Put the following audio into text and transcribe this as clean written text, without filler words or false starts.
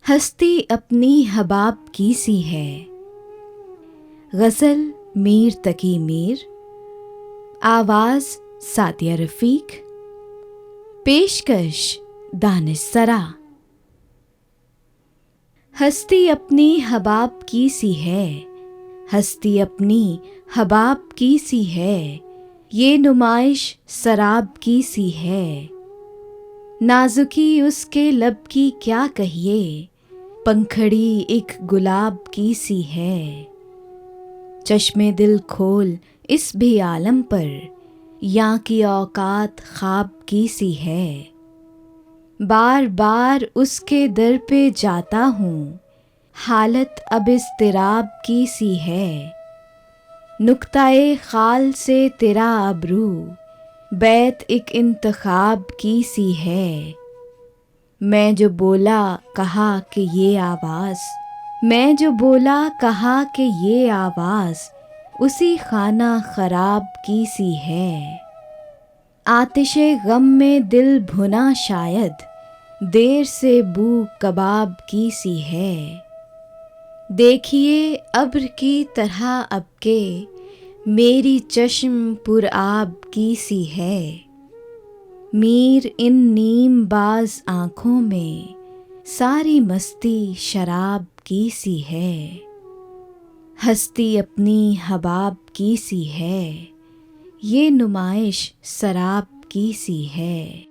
हस्ती अपनी हबाब की सी है। गज़ल मीर तकी मीर, आवाज़ सादिया रफ़ीक, पेशकश दानिश सरा। हस्ती अपनी हबाब की सी है, हस्ती अपनी हबाब की सी है, ये नुमाइश शराब की सी है। नाजुकी उसके लब की क्या कहिए, पंखड़ी एक गुलाब की सी है। चश्मे दिल खोल इस भी आलम पर, यहाँ की औकात ख्वाब की सी है। बार बार उसके दर पे जाता हूँ, हालत अब इज़्तिराब की सी है। नुक्ताए खाल से तेरा अबरू, बैत एक इंतखाब की सी है। मैं जो बोला कहा कि ये आवाज़, मैं जो बोला कहा कि ये आवाज़, उसी खाना खराब की सी है। आतिशे गम में दिल भुना शायद, देर से बू कबाब की सी है। देखिए अब्र की तरह अब के, मेरी चश्म पुरआब की सी है। मीर इन नीम बाज आँखों में, सारी मस्ती शराब की सी है। हस्ती अपनी हबाब की सी है, ये नुमाइश शराब की सी है।